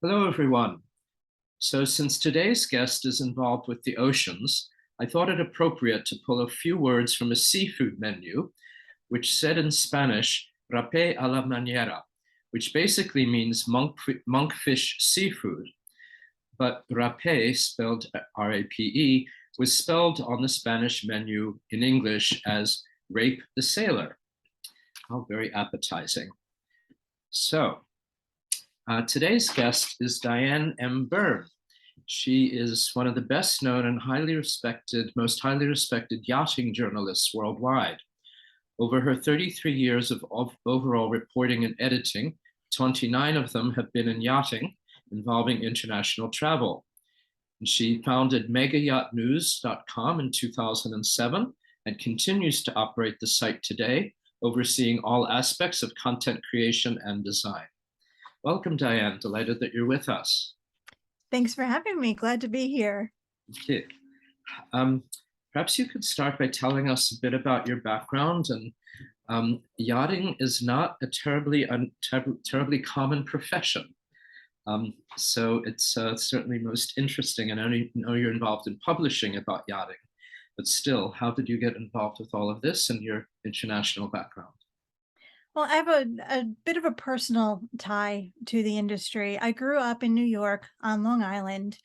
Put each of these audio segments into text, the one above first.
Hello, everyone. So since today's guest is involved with the oceans, I thought it appropriate to pull a few words from a seafood menu, which said in Spanish, rape a la manera, which basically means monkfish seafood. But rape, spelled R-A-P-E, was spelled on the Spanish menu in English as rape the sailor. How very appetizing. So, today's guest is Diane M. Byrne. She is one of the best known and most highly respected yachting journalists worldwide. Over her 33 years of overall reporting and editing, 29 of them have been in yachting, involving international travel. And she founded megayachtnews.com in 2007 and continues to operate the site today, overseeing all aspects of content creation and design. Welcome, Diane. Delighted that you're with us. Thanks for having me. Glad to be here. Okay. Perhaps you could start by telling us a bit about your background. And yachting is not a terribly common profession. So it's certainly most interesting. And I know you're involved in publishing about yachting, but still, how did you get involved with all of this and your international background? Well, I have a bit of a personal tie to the industry. I grew up in New York on Long Island.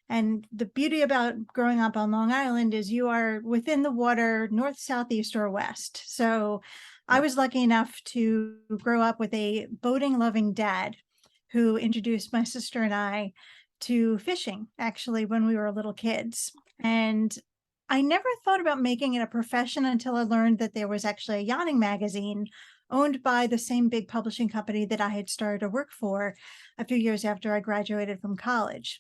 And the beauty about growing up on Long Island is you are within the water, north, south, east, or west. So I Yeah. was lucky enough to grow up with a boating loving dad who introduced my sister and I to fishing, actually, when we were little kids. And I never thought about making it a profession until I learned that there was actually a yachting magazine owned by the same big publishing company that I had started to work for a few years after I graduated from college.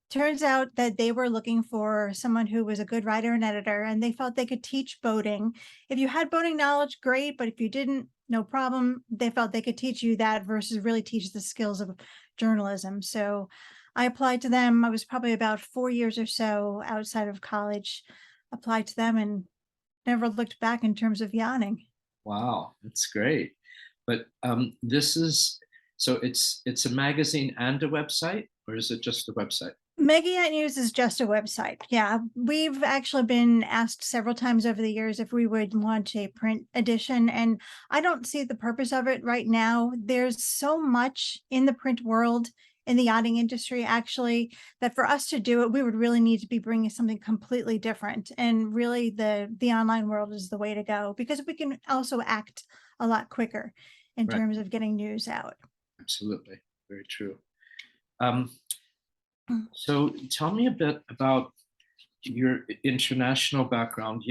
Turns out that they were looking for someone who was a good writer and editor, and they felt they could teach boating. If you had boating knowledge, great, but if you didn't, no problem. They felt they could teach you that versus really teach the skills of journalism. So I applied to them. I was probably about 4 years or so outside of college, applied to them and never looked back in terms of yachting. Wow, that's great. But it's a magazine and a website, or is it just a website? Megayacht News is just a website. Yeah, we've actually been asked several times over the years if we would launch a print edition, and I don't see the purpose of it right now. There's so much in the print world, in the yachting industry, actually, that for us to do it, we would really need to be bringing something completely different. And really, the online world is the way to go because we can also act a lot quicker in Right, terms of getting news out. absolutely. Very true. Um, Mm. so tell me a bit about your international background.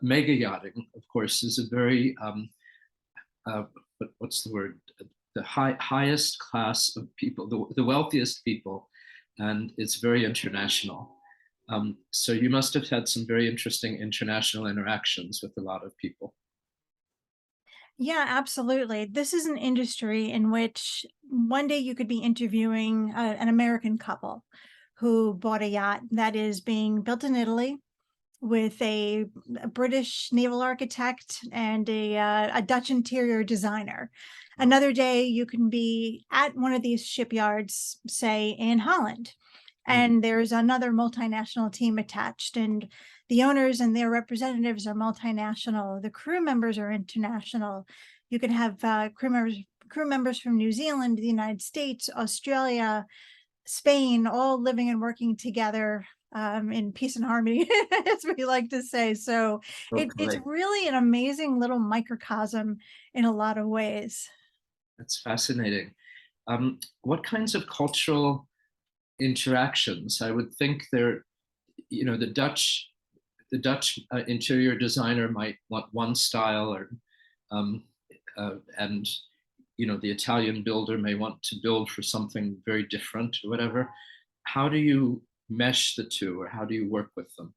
Mega yachting, of course, is a very, what's the word? The highest class of people, the wealthiest people, and it's very international. So you must have had some very interesting international interactions with a lot of people. Yeah, absolutely. This is an industry in which one day you could be interviewing an American couple who bought a yacht that is being built in Italy with a British naval architect and a Dutch interior designer. Another day, you can be at one of these shipyards, say in Holland, Mm. and there's another multinational team attached, and the owners and their representatives are multinational. The crew members are international. You can have crew members from New Zealand, the United States, Australia, Spain, all living and working together in peace and harmony, as we like to say. So it's Hopefully. really an amazing little microcosm in a lot of ways. That's fascinating. What kinds of cultural interactions? I would think the Dutch interior designer might want one style, um, and the Italian builder may want to build for something very different or whatever. How do you mesh the two, or how do you work with them?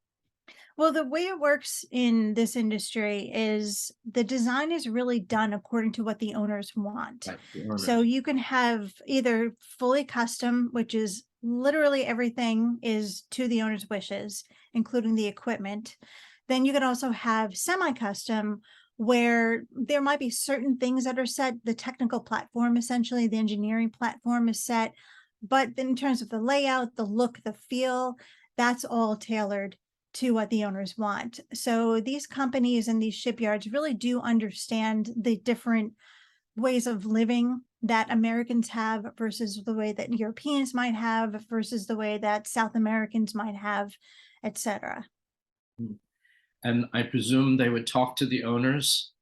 Well, the way it works in this industry is the design is really done according to what the owners want. Right, the So owners. you can have either fully custom, which is literally everything is to the owner's wishes, including the equipment. Then you can also have semi custom, where there might be certain things that are set. The technical platform, essentially, the engineering platform is set. But in terms of the layout, the look, the feel, that's all tailored to what the owners want. So these companies and these shipyards really do understand the different ways of living that Americans have versus the way that Europeans might have versus the way that South Americans might have, etc. Mm. And I presume they would talk to the owners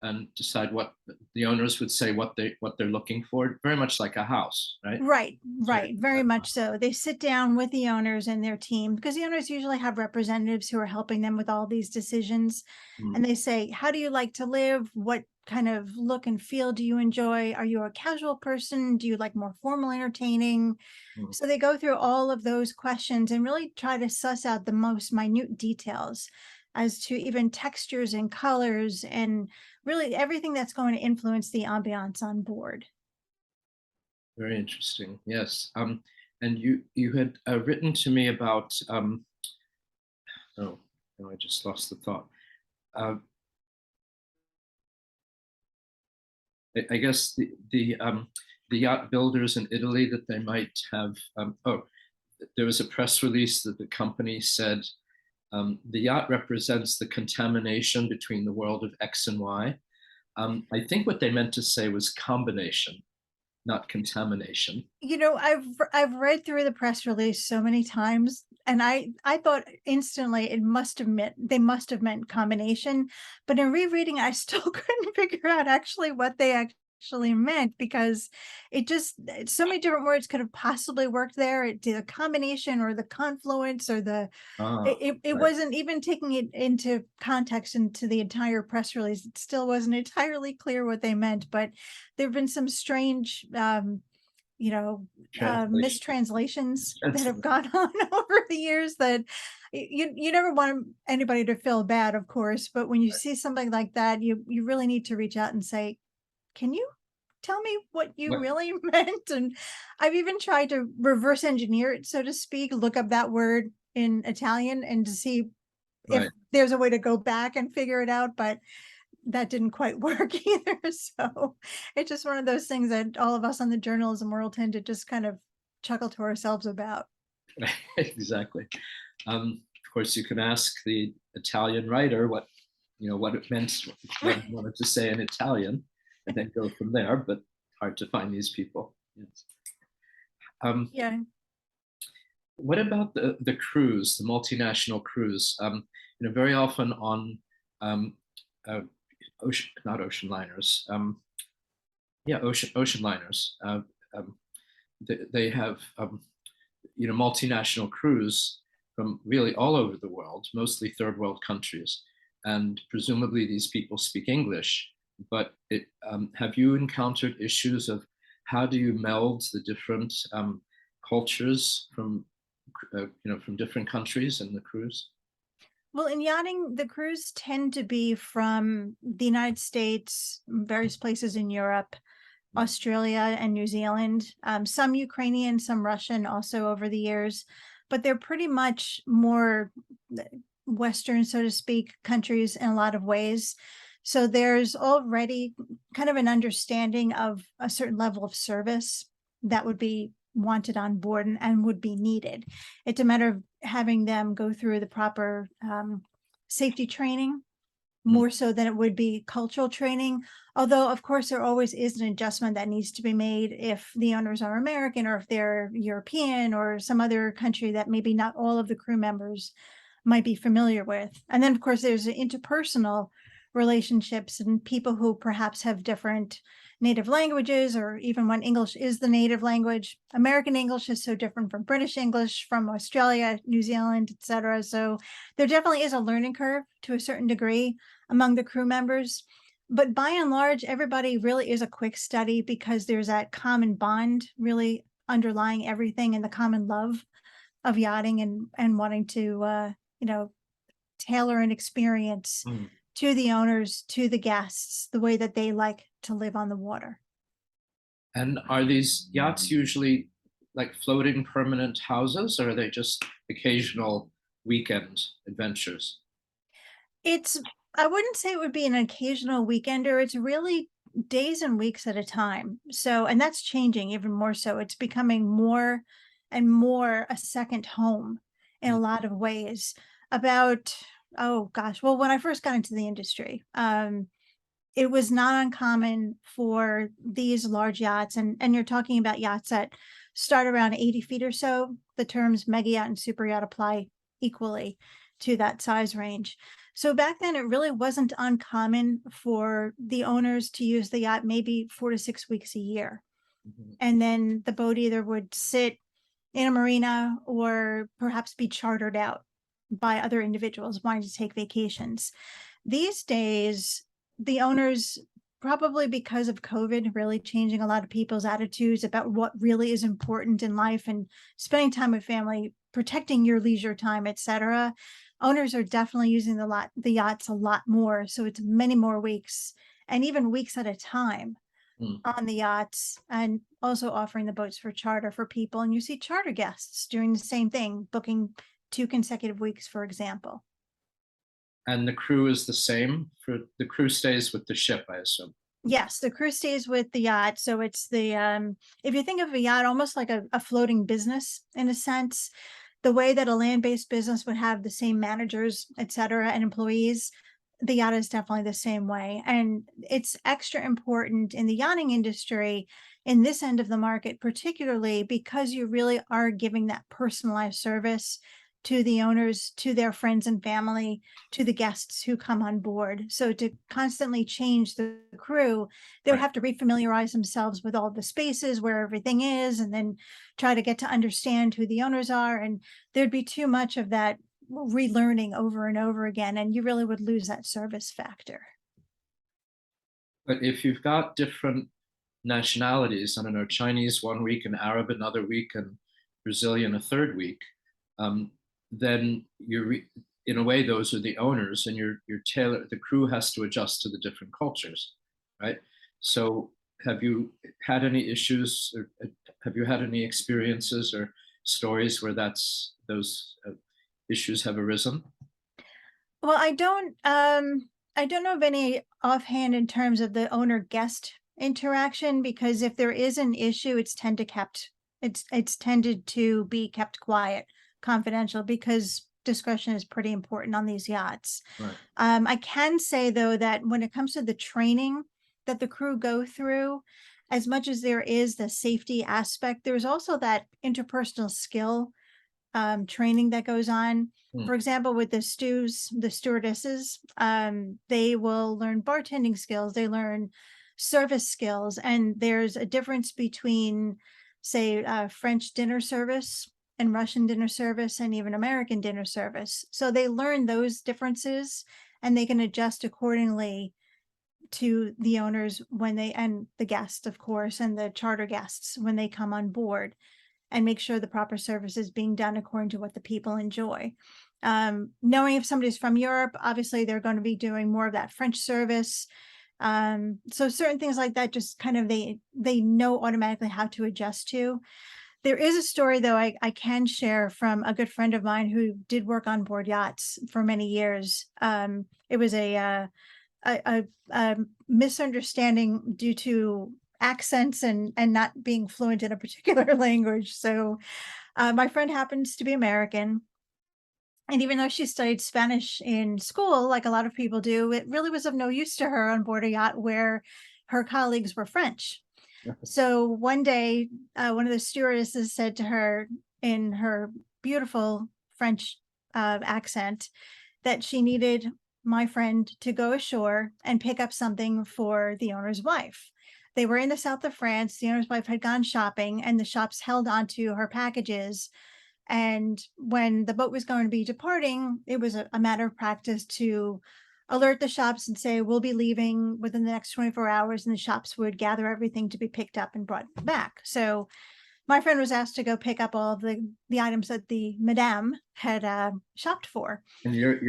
and decide what the owners would say what they're looking for, very much like a house, right? Right, So, right, very much so. They sit down with the owners and their team because the owners usually have representatives who are helping them with all these decisions. mm, And they say, how do you like to live? What kind of look and feel do you enjoy? Are you a casual person? Do you like more formal entertaining? mm, So they go through all of those questions and really try to suss out the most minute details as to even textures and colors and really everything that's going to influence the ambiance on board. very interesting. Yes. And you had written to me about oh no, I just lost the thought. Uh, I guess the yacht builders in Italy that they might have. Oh, there was a press release that the company said the yacht represents the contamination between the world of X and Y. I think what they meant to say was combination, not contamination. I've read through the press release so many times, and I thought instantly it must have meant they must have meant combination, but in rereading, I still couldn't figure out actually what they actually meant because so many different words could have possibly worked there. The combination or the confluence or the Ah, it right, wasn't even taking it into context into the entire press release. It still wasn't entirely clear what they meant, but there have been some strange translation. mistranslations that have Translation. gone on over the years that you never want anybody to feel bad, of course, but when you see something like that, you really need to reach out and say, "Can you tell me what you What? really meant?" And I've even tried to reverse engineer it, so to speak, look up that word in Italian and to see if Right. there's a way to go back and figure it out, but that didn't quite work either. So it's just one of those things that all of us on the journalism world tend to just kind of chuckle to ourselves about. Exactly. Of course, you can ask the Italian writer what it meant, what he wanted to say in Italian, and then go from there. But hard to find these people. Yes. Um, Yeah. what about the cruise, the multinational cruise? Very often on uh, ocean, not ocean liners. Yeah, ocean liners. They have multinational crews from really all over the world, mostly third world countries, and presumably these people speak English. But have you encountered issues of how do you meld the different cultures from different countries in the cruise? Well, in yachting, the crews tend to be from the United States, various places in Europe, Mm, Australia, and New Zealand. Some Ukrainian, some Russian also over the years, but they're pretty much more Western, so to speak, countries in a lot of ways. So there's already kind of an understanding of a certain level of service that would be wanted on board and would be needed. It's a matter of having them go through the proper safety training mm, more so than it would be cultural training. Although, of course, there always is an adjustment that needs to be made if the owners are American or if they're European or some other country that maybe not all of the crew members might be familiar with. And then, of course, there's interpersonal relationships and people who perhaps have different native languages, or even when English is the native language. American English is so different from British English, from Australia, New Zealand, etc. So there definitely is a learning curve to a certain degree among the crew members. But by and large, everybody really is a quick study because there's that common bond really underlying everything and the common love of yachting and wanting to you know tailor an experience mm. to the owners, to the guests, the way that they like to live on the water. And are these yachts usually like floating permanent houses, or are they just occasional weekend adventures? It's I wouldn't say it would be an occasional weekender. It's really days and weeks at a time. So, and that's changing even more so. It's becoming more and more a second home in a Mm, lot of ways. About, oh gosh, well, when I first got into the industry, it was not uncommon for these large yachts, and you're talking about yachts that start around 80 feet or so. The terms mega yacht and super yacht apply equally to that size range. So back then, it really wasn't uncommon for the owners to use the yacht maybe 4 to 6 weeks a year. mhm. And then the boat either would sit in a marina or perhaps be chartered out by other individuals wanting to take vacations. These days, the owners, probably because of COVID really changing a lot of people's attitudes about what really is important in life and spending time with family, protecting your leisure time, etc. Owners are definitely using the yachts a lot more. So it's many more weeks and even weeks at a time Mm. on the yachts, and also offering the boats for charter for people. And you see charter guests doing the same thing, booking 2 consecutive weeks, for example. And the crew is the same for the crew stays with the ship, I assume. Yes, the crew stays with the yacht. So it's the if you think of a yacht almost like a floating business in a sense, the way that a land-based business would have the same managers, et cetera, and employees, the yacht is definitely the same way. And it's extra important in the yachting industry in this end of the market, particularly because you really are giving that personalized service to the owners, to their friends and family, to the guests who come on board. So to constantly change the crew, they would Right. have to refamiliarize themselves with all the spaces where everything is, and then try to get to understand who the owners are. And there'd be too much of that relearning over and over again, and you really would lose that service factor. But if you've got different nationalities, I don't know, Chinese one week and Arab another week and Brazilian a third week, um, then in a way, those are the owners, and you're tailor. The crew has to adjust to the different cultures, right? So, have you had any issues, or have you had any experiences or stories where those issues have arisen? Well, I don't know of any offhand in terms of the owner guest interaction, because if there is an issue, it's tended to be kept quiet, confidential, because discretion is pretty important on these yachts. Right. I can say though that when it comes to the training that the crew go through, as much as there is the safety aspect, there's also that interpersonal skill training that goes on. Hmm. For example, with the stewardesses, they will learn bartending skills, they learn service skills, and there's a difference between, say, French dinner service and Russian dinner service and even American dinner service. So they learn those differences and they can adjust accordingly to the owners when they, and the guests, of course, and the charter guests when they come on board, and make sure the proper service is being done according to what the people enjoy. Knowing if somebody's from Europe, obviously they're going to be doing more of that French service. So certain things like that, just kind of they know automatically how to adjust to. There is a story though I can share from a good friend of mine who did work on board yachts for many years. It was a misunderstanding due to accents and not being fluent in a particular language. So my friend happens to be American, and even though she studied Spanish in school, like a lot of people do, it really was of no use to her on board a yacht where her colleagues were French. So one day, one of the stewardesses said to her in her beautiful French accent that she needed my friend to go ashore and pick up something for the owner's wife. They were in the south of France. The owner's wife had gone shopping, and the shops held onto her packages. And when the boat was going to be departing, it was a matter of practice to alert the shops and say, we'll be leaving within the next 24 hours. And the shops would gather everything to be picked up and brought back. So my friend was asked to go pick up all of the items that the madame had shopped for. And your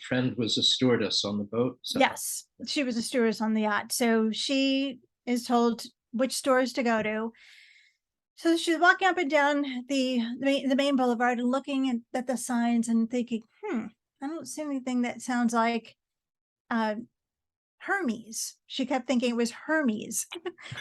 friend was a stewardess on the boat, is that right? Yes, she was a stewardess on the yacht. So she is told which stores to go to. So she's walking up and down the main boulevard and looking at the signs and thinking, I don't see anything that sounds like uh, Hermes. She kept thinking it was Hermes.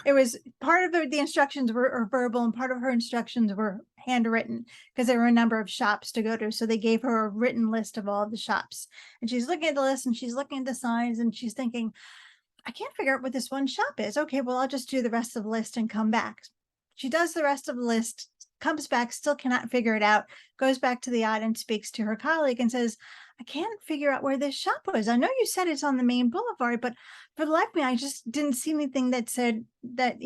It was part of the instructions were verbal and part of her instructions were handwritten because there were a number of shops to go to. So they gave her a written list of all of the shops. And she's looking at the list and she's looking at the signs and she's thinking, I can't figure out what this one shop is. Okay, well, I'll just do the rest of the list and come back. She does the rest of the list, comes back, still cannot figure it out, goes back to the yacht and speaks to her colleague and says, I can't figure out where this shop was. I know you said it's on the main boulevard, but for the life of me, I just didn't see anything that said that,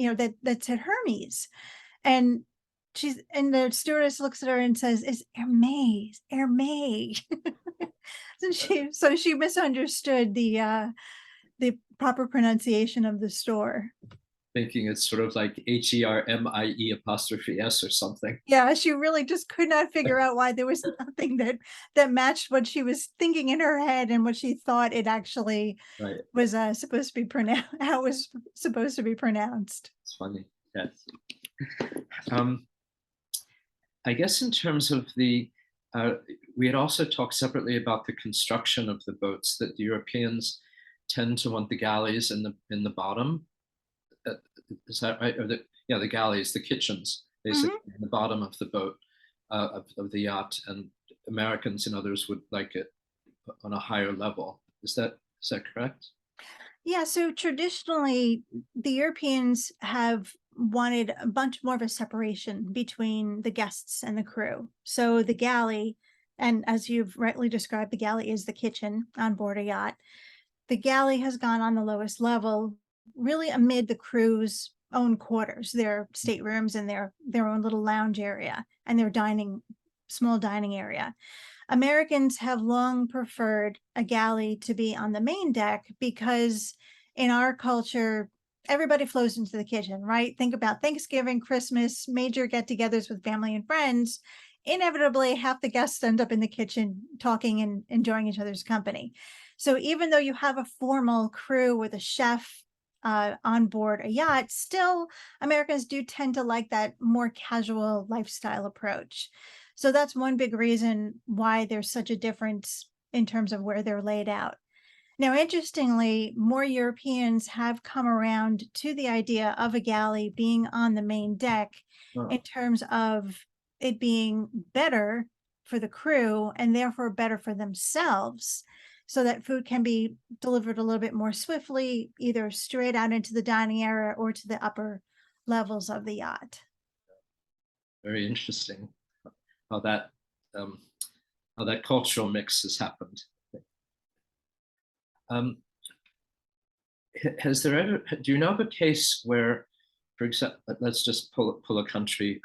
that said Hermes. And and the stewardess looks at her and says, it's Hermes, Hermes. So she misunderstood the proper pronunciation of the store. Thinking it's sort of like HERMIE' or something. Yeah, she really just could not figure out why there was nothing that matched what she was thinking in her head and what she thought it actually Right. was supposed to be pronounced, how it was supposed to be pronounced. It's funny. Yes. Um, I guess in terms of we had also talked separately about the construction of the boats, that the Europeans tend to want the galleys in the bottom. Is that right? Or the galleys, the kitchens, basically in the bottom of the boat, of the yacht, and Americans and others would like it on a higher level. Is that correct? Yeah, so traditionally, the Europeans have wanted a bunch more of a separation between the guests and the crew. So the galley, and as you've rightly described, the galley is the kitchen on board a yacht. The galley has gone on the lowest level, really amid the crew's own quarters, their staterooms and their own little lounge area and their small dining area. Americans have long preferred a galley to be on the main deck because in our culture, everybody flows into the kitchen, right? Think about Thanksgiving, Christmas, major get togethers with family and friends. Inevitably, half the guests end up in the kitchen talking and enjoying each other's company. So even though you have a formal crew with a chef on board a yacht, still Americans do tend to like that more casual lifestyle approach. So that's one big reason why there's such a difference in terms of where they're laid out. Now, interestingly, more Europeans have come around to the idea of a galley being on the main deck in Oh, terms of it being better for the crew and therefore better for themselves so that food can be delivered a little bit more swiftly, either straight out into the dining area or to the upper levels of the yacht. very interesting how that um, cultural mix has happened. Um, has there ever? Do you know of a case where, for example, let's just pull a country,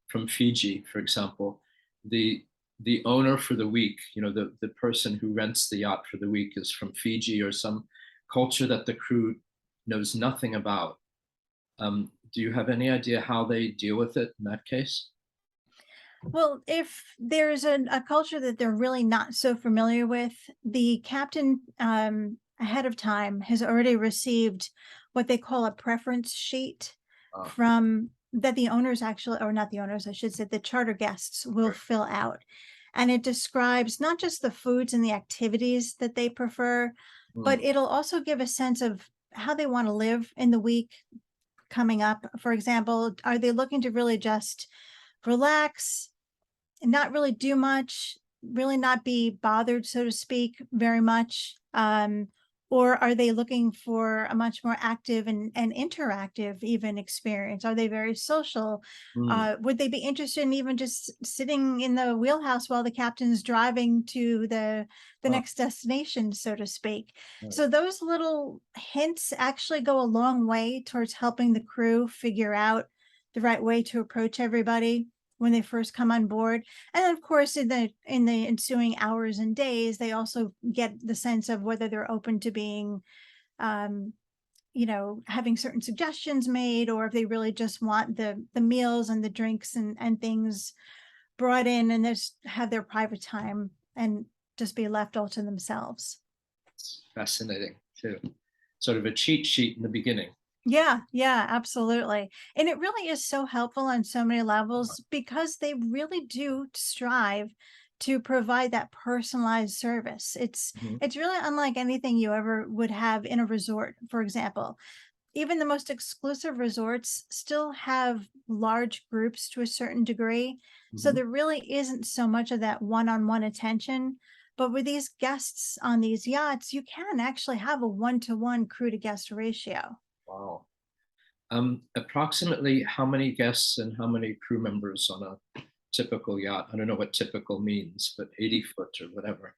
from Fiji, for example, the owner for the week, the person who rents the yacht for the week is from Fiji or some culture that the crew knows nothing about. Do you have any idea how they deal with it in that case? Well, if there's a culture that they're really not so familiar with, the captain ahead of time has already received what they call a preference sheet Uh, from that the owners actually, or not the owners, I should say, the charter guests will right. fill out. And it describes not just the foods and the activities that they prefer, but Mm, it'll also give a sense of how they want to live in the week coming up. For example, are they looking to really just relax, and not really do much, really not be bothered, so to speak, very much? Or are they looking for a much more active and interactive even experience? Are they very social? mm, Would they be interested in even just sitting in the wheelhouse while the captain's driving to the oh, next destination, so to speak? right. So those little hints actually go a long way towards helping the crew figure out the right way to approach everybody when they first come on board. And of course, in the ensuing hours and days, they also get the sense of whether they're open to being, um, having certain suggestions made, or if they really just want the meals and the drinks and things brought in and just have their private time and just be left all to themselves. It's fascinating too. Sort of a cheat sheet in the beginning. Yeah, yeah, absolutely. And it really is so helpful on so many levels because they really do strive to provide that personalized service. Mhm. It's really unlike anything you ever would have in a resort, for example. Even the most exclusive resorts still have large groups to a certain degree. So Mhm. there really isn't so much of that one-on-one attention. But with these guests on these yachts, you can actually have a one-to-one crew to guest ratio. Wow. Approximately how many guests and how many crew members on a typical yacht? I don't know what typical means, but 80 foot or whatever.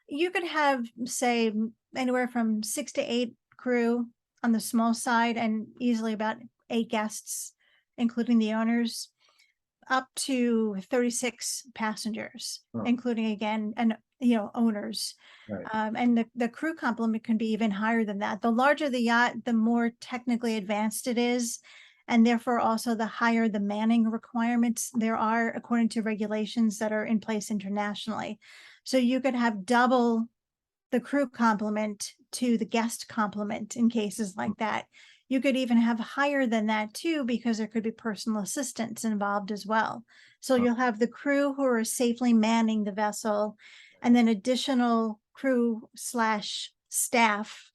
You could have, say, anywhere from 6 to 8 crew on the small side and easily about 8 guests, including the owners, up to 36 passengers, Oh, including again, and owners. right. And the crew complement can be even higher than that. The larger the yacht, the more technically advanced it is, and therefore also the higher the manning requirements there are according to regulations that are in place internationally. So you could have double the crew complement to the guest complement in cases Mm. like that. You could even have higher than that too, because there could be personal assistants involved as well. So Oh, you'll have the crew who are safely manning the vessel, and then additional crew slash staff,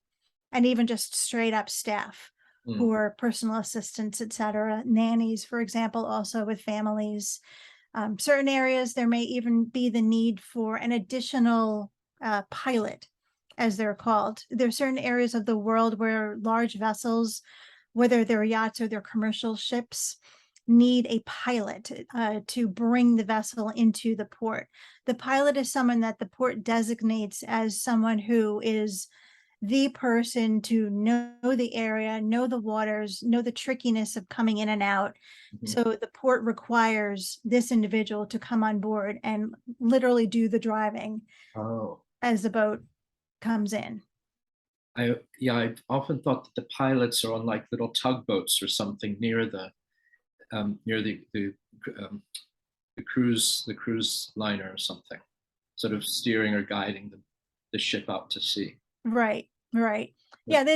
and even just straight up staff mm. who are personal assistants, etc. Nannies, for example, also with families. Certain areas, there may even be the need for an additional pilot, as they're called. There are certain areas of the world where large vessels, whether they're yachts or they're commercial ships, need a pilot to bring the vessel into the port. The pilot is someone that the port designates as someone who is the person to know the area, know the waters, know the trickiness of coming in and out. Mhm. So the port requires this individual to come on board and literally do the driving Oh, as the boat comes in. yeah, I often thought that the pilots are on like little tugboats or something near the cruise liner or something, sort of steering or guiding the ship out to sea. Right, right. But Yeah,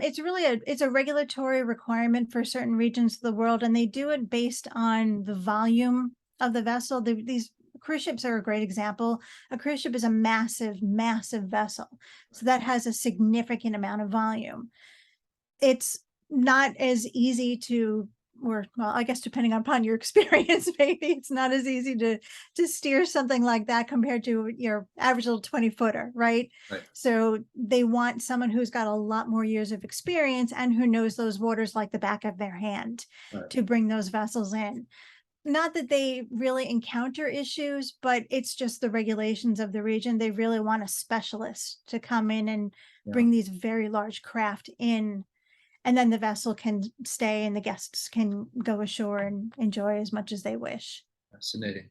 it's really a regulatory requirement for certain regions of the world, and they do it based on the volume of the vessel. These cruise ships are a great example. A cruise ship is a massive, massive vessel. So that has a significant amount of volume. It's not as easy to, or well, I guess depending upon your experience, maybe it's not as easy to steer something like that compared to your average little 20-footer, right? right, So they want someone who's got a lot more years of experience and who knows those waters like the back of their hand right, to bring those vessels in. Not that they really encounter issues, but it's just the regulations of the region. They really want a specialist to come in and yeah, bring these very large craft in, and then the vessel can stay and the guests can go ashore and enjoy as much as they wish. fascinating.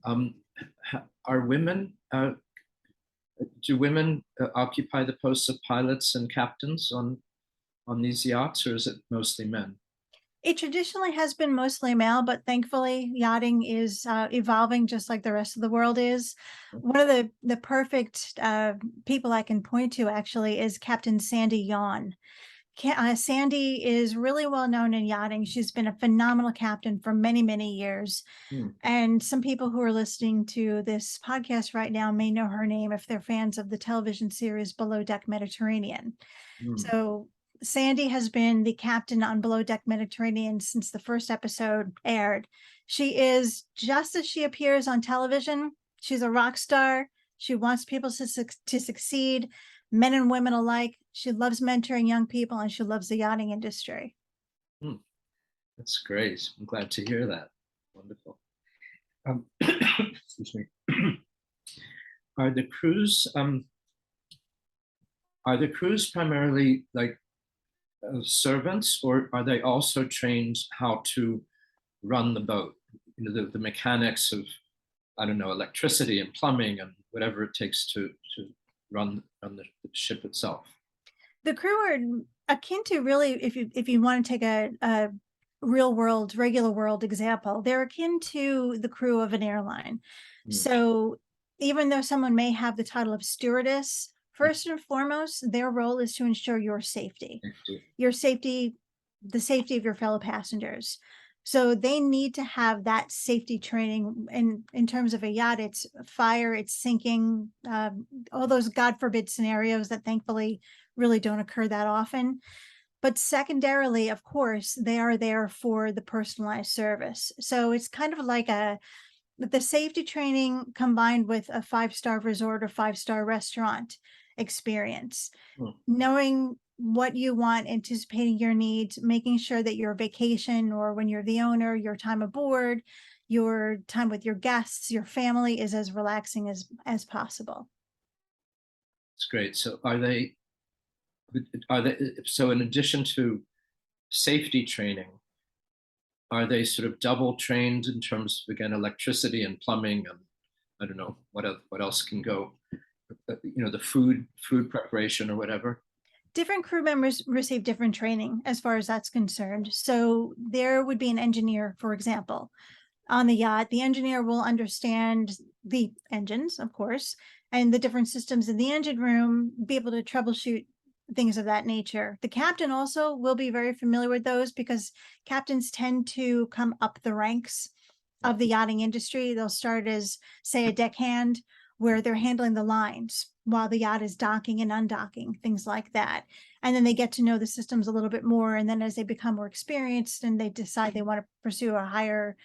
Um, are women? Do women occupy the posts of pilots and captains on these yachts, or is it mostly men? It traditionally has been mostly male, but thankfully, yachting is evolving just like the rest of the world is. One of the perfect people I can point to actually is Captain Sandy Yawn. Sandy is really well known in yachting. She's been a phenomenal captain for many, many years. Hmm, And some people who are listening to this podcast right now may know her name if they're fans of the television series Below Deck Mediterranean. hmm. So Sandy has been the captain on Below Deck Mediterranean since the first episode aired. She is just as she appears on television. She's a rock star. She wants people to succeed, men and women alike. She loves mentoring young people and she loves the yachting industry. Hmm. That's great. I'm glad to hear that. Wonderful. Excuse me. Are the crews are the crews primarily like servants, or are they also trained how to run the boat? You know, the mechanics of, I don't know, electricity and plumbing and whatever it takes to run the ship itself. The crew are akin to, really, if you want to take a real world, regular world example, they're akin to the crew of an airline. Mm, So even though someone may have the title of stewardess, mm, first and foremost, their role is to ensure your safety, safety. your safety, the safety of your fellow passengers. So they need to have that safety training. In terms of a yacht, it's fire, it's sinking, all those God forbid scenarios that thankfully really don't occur that often. But secondarily, of course, they are there for the personalized service. So it's kind of like the safety training combined with a five-star resort or five-star restaurant experience, Hmm. knowing what you want, anticipating your needs, making sure that your vacation or when you're the owner, your time aboard, your time with your guests, your family is as relaxing as possible. It's great. So are they so in addition to safety training, are they sort of double trained in terms of, again, electricity and plumbing and I don't know what else can go, the food preparation or whatever? Different crew members receive different training as far as that's concerned. So there would be an engineer, for example, on the yacht. The engineer will understand the engines, of course, and the different systems in the engine room, be able to troubleshoot things of that nature. The captain also will be very familiar with those because captains tend to come up the ranks of the yachting industry. They'll start as, say, a deckhand, where they're handling the lines while the yacht is docking and undocking, things like that. And then they get to know the systems a little bit more. And then as they become more experienced and they decide they want to pursue a higher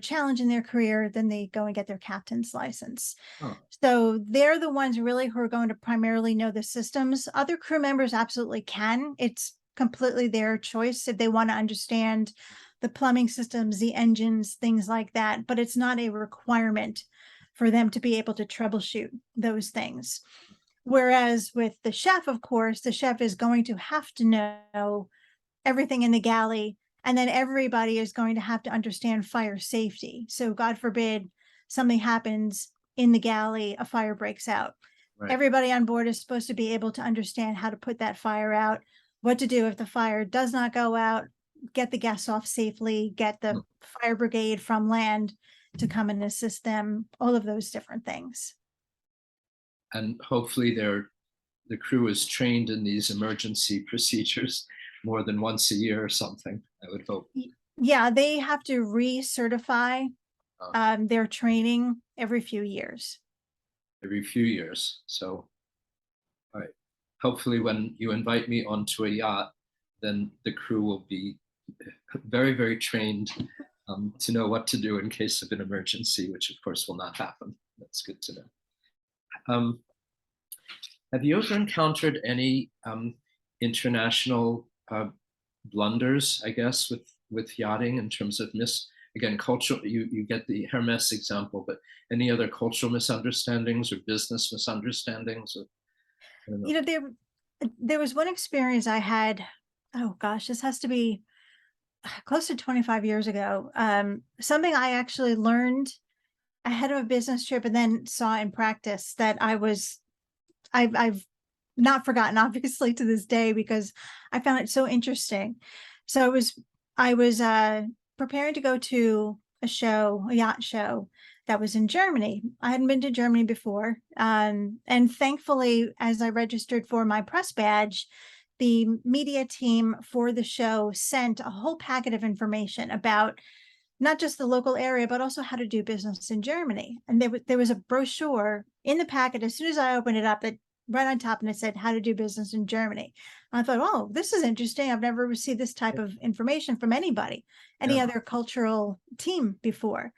challenge in their career, then they go and get their captain's license. Oh, So they're the ones really who are going to primarily know the systems. Other crew members absolutely can. It's completely their choice if they want to understand the plumbing systems, the engines, things like that. But it's not a requirement for them to be able to troubleshoot those things. Whereas with the chef, of course, the chef is going to have to know everything in the galley, and then everybody is going to have to understand fire safety. So God forbid something happens in the galley, a fire breaks out. right. Everybody on board is supposed to be able to understand how to put that fire out, what to do if the fire does not go out, get the guests off safely, get Hmm. the fire brigade from land to come and assist them, all of those different things. And hopefully the crew is trained in these emergency procedures more than once a year or something, I would hope. Yeah, they have to recertify uh, their training every few years. every few years. So, all right. Hopefully, when you invite me onto a yacht, then the crew will be very, very trained to know what to do in case of an emergency, which of course will not happen. That's good to know. Um, have you ever encountered any international blunders, I guess, with yachting in terms of again, cultural, you get the Hermes example, but any other cultural misunderstandings or business misunderstandings? Or, I don't know. You know, there was one experience I had, oh gosh, this has to be close to 25 years ago. Something I actually learned ahead of a business trip and then saw in practice that I've not forgotten, obviously, to this day, because I found it so interesting. So I was preparing to go to a show, a yacht show that was in Germany. I hadn't been to Germany before. And thankfully, as I registered for my press badge, the media team for the show sent a whole packet of information about not just the local area, but also how to do business in Germany. And there was a brochure in the packet as soon as I opened it up that right on top, and it said how to do business in Germany. And I thought, oh, this is interesting. I've never received this type of information from anybody, Yeah. any other cultural team before.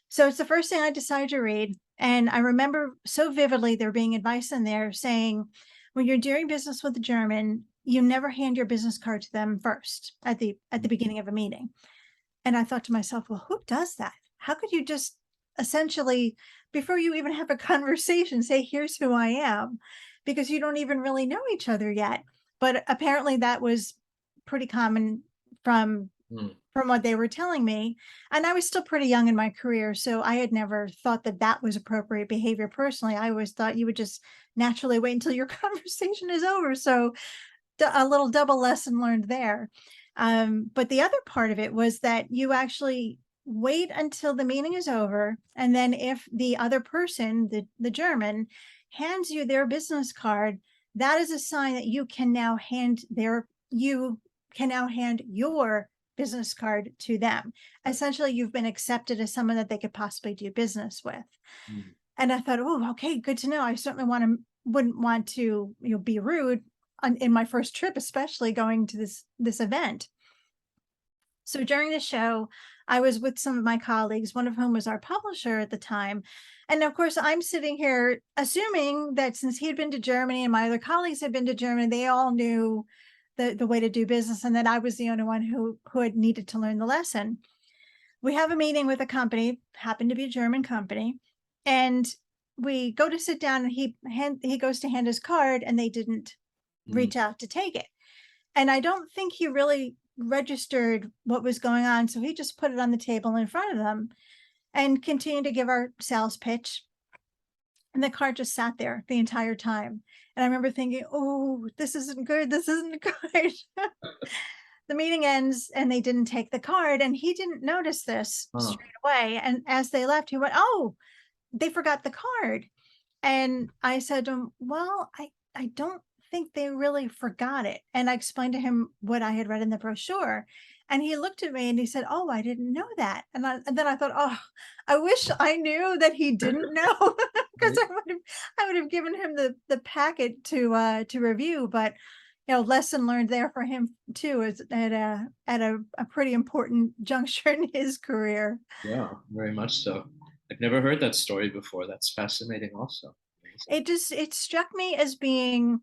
So it's the first thing I decided to read. And I remember so vividly there being advice in there saying, when you're doing business with a German, you never hand your business card to them first at the beginning of a meeting. And I thought to myself, well, who does that? How could you just essentially, before you even have a conversation, say, here's who I am, because you don't even really know each other yet. But apparently that was pretty common from Mm. from what they were telling me. And I was still pretty young in my career, so I had never thought that that was appropriate behavior personally. I always thought you would just naturally wait until your conversation is over. So a little double lesson learned there. But the other part of it was that you actually wait until the meeting is over. And then if the other person, the German, hands you their business card, that is a sign that you can now hand your business card to them. Essentially, you've been accepted as someone that they could possibly do business with. Mm. And I thought, oh, okay, good to know. I certainly wouldn't want to, be rude in my first trip, especially going to this event. So during the show, I was with some of my colleagues, one of whom was our publisher at the time. And of course, I'm sitting here assuming that since he had been to Germany and my other colleagues had been to Germany, they all knew the way to do business, and that I was the only one who had needed to learn the lesson. We have a meeting with a company, happened to be a German company, and we go to sit down, and he goes to hand his card, and they didn't Mm. reach out to take it. And I don't think he really registered what was going on. So he just put it on the table in front of them and continued to give our sales pitch. And the card just sat there the entire time. And I remember thinking, oh, this isn't good. This isn't good. The meeting ends and they didn't take the card. And he didn't notice this Huh. straight away. And as they left, he went, oh, they forgot the card. And I said to him, well, I don't think they really forgot it. And I explained to him what I had read in the brochure. And he looked at me and he said, oh, I didn't know that. And then I thought, oh, I wish I knew that he didn't know, because Right. I would have given him the packet to review. But lesson learned there for him too, is at a pretty important juncture in his career. Yeah, very much so. I've never heard that story before. That's fascinating also. Amazing. It struck me as being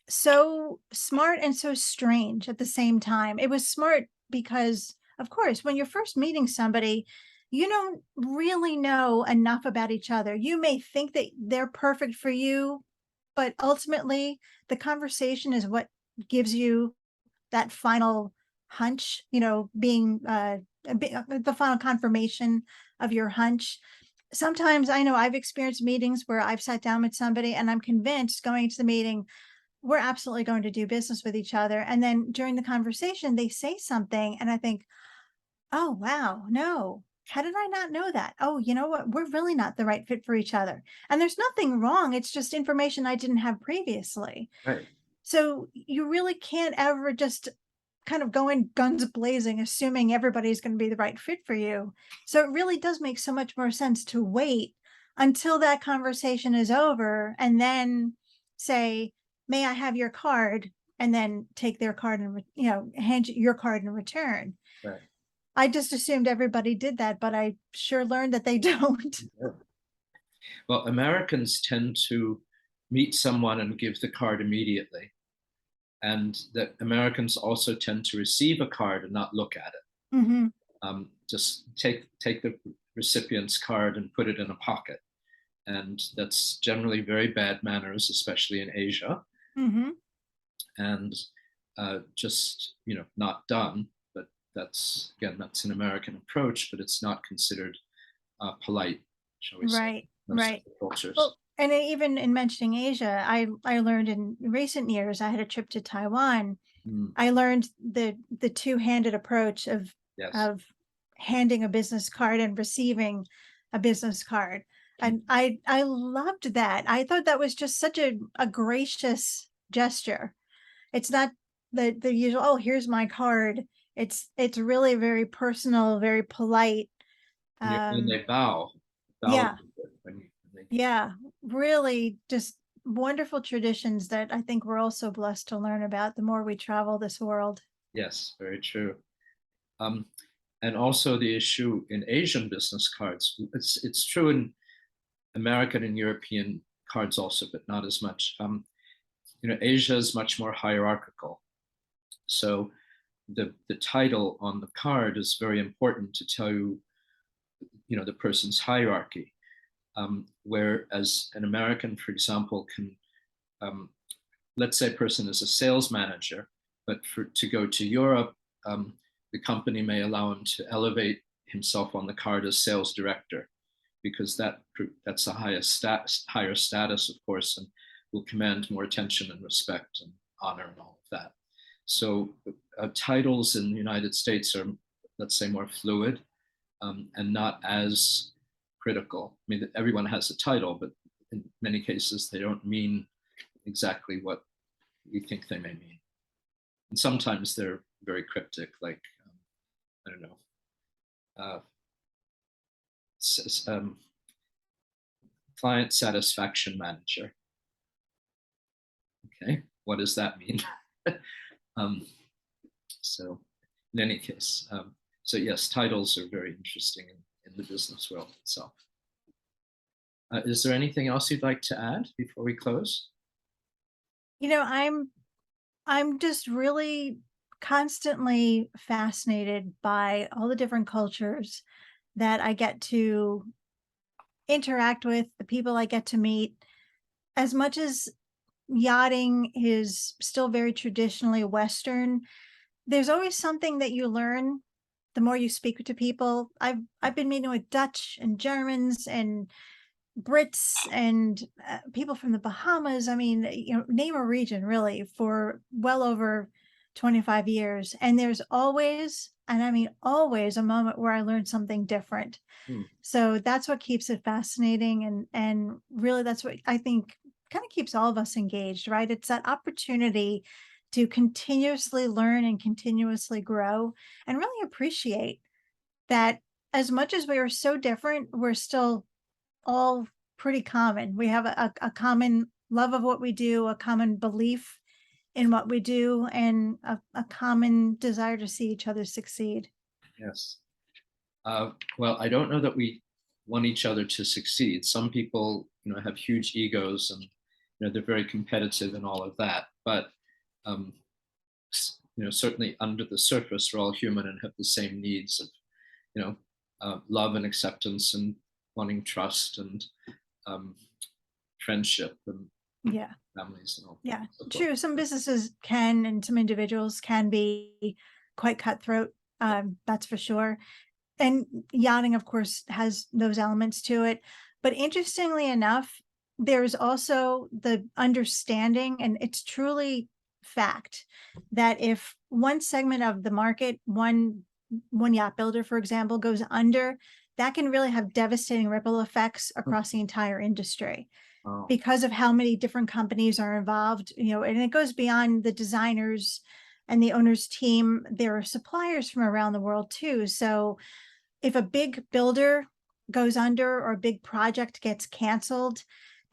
so smart and so strange at the same time. It was smart because, of course, when you're first meeting somebody, you don't really know enough about each other. You may think that they're perfect for you, but ultimately, the conversation is what gives you that final hunch, being the final confirmation of your hunch. Sometimes I know I've experienced meetings where I've sat down with somebody and I'm convinced going into the meeting we're absolutely going to do business with each other. And then during the conversation, they say something, and I think, oh, wow, no. How did I not know that? Oh, you know what? We're really not the right fit for each other. And there's nothing wrong. It's just information I didn't have previously. Right. So you really can't ever just kind of go in guns blazing, assuming everybody's going to be the right fit for you. So it really does make so much more sense to wait until that conversation is over and then say, may I have your card? And then take their card and, hand you your card in return. Right. I just assumed everybody did that, but I sure learned that they don't. Yeah. Well, Americans tend to meet someone and give the card immediately, and that Americans also tend to receive a card and not look at it. Hmm. Just take the recipient's card and put it in a pocket, and that's generally very bad manners, especially in Asia, Hmm. and just not done. But that's an American approach, but it's not considered polite, shall we say, Right, most right. cultures. Well, and even in mentioning Asia, I learned in recent years, I had a trip to Taiwan. Mm. I learned the two-handed approach Yes. of handing a business card and receiving a business card. Mm. And I loved that. I thought that was just such a gracious gesture. It's not the usual, oh, here's my card. It's really very personal, very polite. And Um, they bow a yeah, little bit when they yeah, really just wonderful traditions that I think we're all so blessed to learn about the more we travel this world. yes, very true. Um, and also the issue in Asian business cards. It's true in American and European cards also, but not as much. Asia is much more hierarchical. So the title on the card is very important to tell you, the person's hierarchy. Whereas an American, for example, can, um, let's say a person is a sales manager, but to go to Europe, the company may allow him to elevate himself on the card as sales director, because that's a higher status, of course, and will command more attention and respect and honor and all of that. So titles in the United States are, let's say, more fluid, and not as critical. I mean, everyone has a title, but in many cases they don't mean exactly what you think they may mean. And sometimes they're very cryptic, like I don't know, uh, s- um, client satisfaction manager. Okay, what does that mean? um, so, in any case, so yes, titles are very interesting in the business world itself. Is there anything else you'd like to add before we close? You know, I'm just really constantly fascinated by all the different cultures that I get to interact with, the people I get to meet. As much as yachting is still very traditionally Western, there's always something that you learn the more you speak to people. I've been meeting with Dutch and Germans and Brits and people from the Bahamas. I mean, name a region really for well over 25 years. And there's always, and I mean always, a moment where I learned something different. Hmm. So that's what keeps it fascinating. And really that's what I think kind of keeps all of us engaged, right? It's that opportunity to continuously learn and continuously grow and really appreciate that as much as we are so different, we're still all pretty common. We have a common love of what we do, a common belief in what we do, and a common desire to see each other succeed. Yes. Well, I don't know that we want each other to succeed. Some people, have huge egos and they're very competitive and all of that. But um, certainly under the surface, we're all human and have the same needs of, you know, love and acceptance and wanting trust and um, friendship and Yeah. families and all Yeah, so forth. true. Some businesses can, and some individuals can be quite cutthroat. That's for sure. And yachting, of course, has those elements to it. But interestingly enough, there's also the understanding, and it's truly fact that if one segment of the market, one yacht builder, for example, goes under, that can really have devastating ripple effects across the entire industry Oh, because of how many different companies are involved, and it goes beyond the designers and the owner's team. There are suppliers from around the world too. So if a big builder goes under or a big project gets canceled,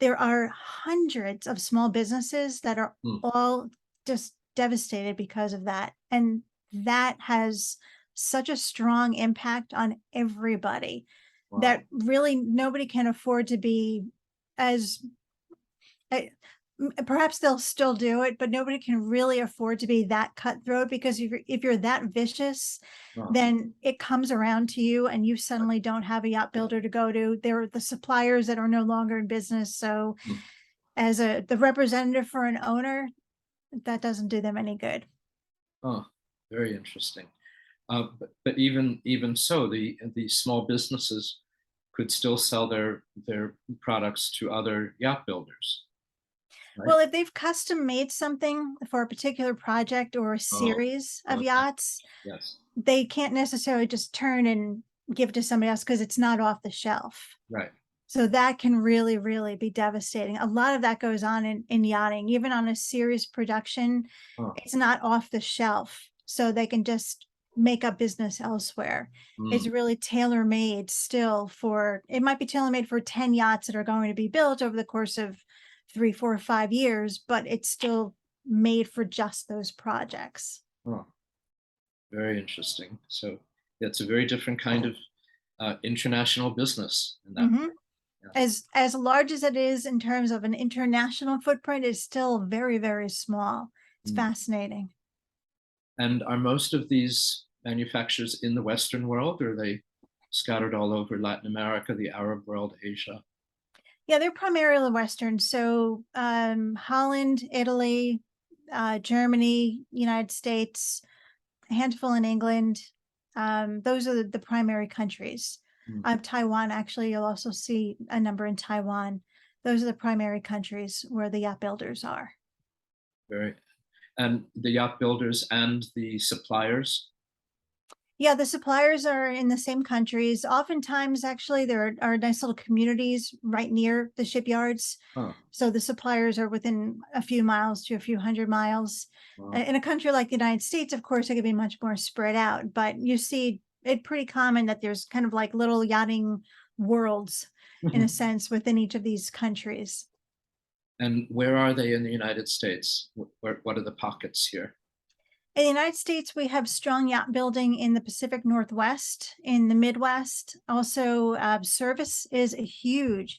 there are hundreds of small businesses that are hmm. all just devastated because of that. And that has such a strong impact on everybody Wow. that really nobody can afford to be as I, perhaps they'll still do it, but nobody can really afford to be that cutthroat because if you're that vicious, Oh, then it comes around to you and you suddenly don't have a yacht builder to go to. There are the suppliers that are no longer in business. So hmm. as the representative for an owner, that doesn't do them any good. Oh, very interesting. But even so, the small businesses could still sell their products to other yacht builders, right? Well, if they've custom made something for a particular project or a Oh, series of okay. yachts, Yes. they can't necessarily just turn and give it to somebody else because it's not off the shelf. Right. So that can really, really be devastating. A lot of that goes on in yachting, even on a series production. Oh. It's not off the shelf, so they can just make up business elsewhere. Hmm. It's really tailor made still for, it might be tailor made for 10 yachts that are going to be built over the course of 3, 4, 5 years, but it's still made for just those projects. Oh, very interesting. So yeah, it's a very different kind of international business in that Hmm. way. Yes. As large as it is in terms of an international footprint, is still very, very small. It's Hmm. fascinating. And are most of these manufacturers in the Western world, or are they scattered all over Latin America, the Arab world, Asia? Yeah, they're primarily Western. So Holland, Italy, Germany, United States, a handful in England. Those are the primary countries. Hmm. Taiwan, actually, you'll also see a number in Taiwan. Those are the primary countries where the yacht builders are. Very. And the yacht builders and the suppliers. Yeah, the suppliers are in the same countries. Oftentimes, actually, there are nice little communities right near the shipyards. Oh, So the suppliers are within a few miles to a few hundred miles. wow. In a country like the United States, of course, it could be much more spread out, but you see it pretty common that there's kind of like little yachting worlds in a sense within each of these countries. And where are they in the United States? What are the pockets here? In the United States, we have strong yacht building in the Pacific Northwest, in the Midwest. Also, service is a huge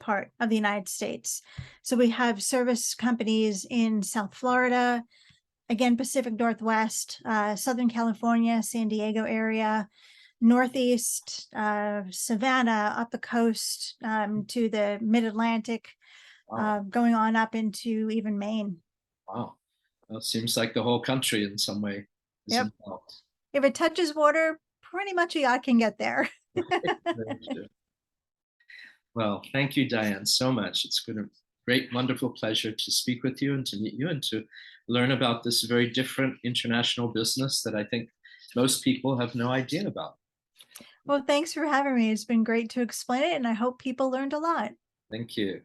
part of the United States. So we have service companies in South Florida, again, Pacific Northwest, Southern California, San Diego area, Northeast, Savannah, up the coast to the Mid Atlantic, Wow, going on up into even Maine. wow. Well, it seems like the whole country in some way is Yep. involved. If it touches water, pretty much a yacht can get there. Very true. Well, thank you, Diane, so much. It's been a great, wonderful pleasure to speak with you and to meet you and to learn about this very different international business that I think most people have no idea about. Well, thanks for having me. It's been great to explain it, and I hope people learned a lot. Thank you.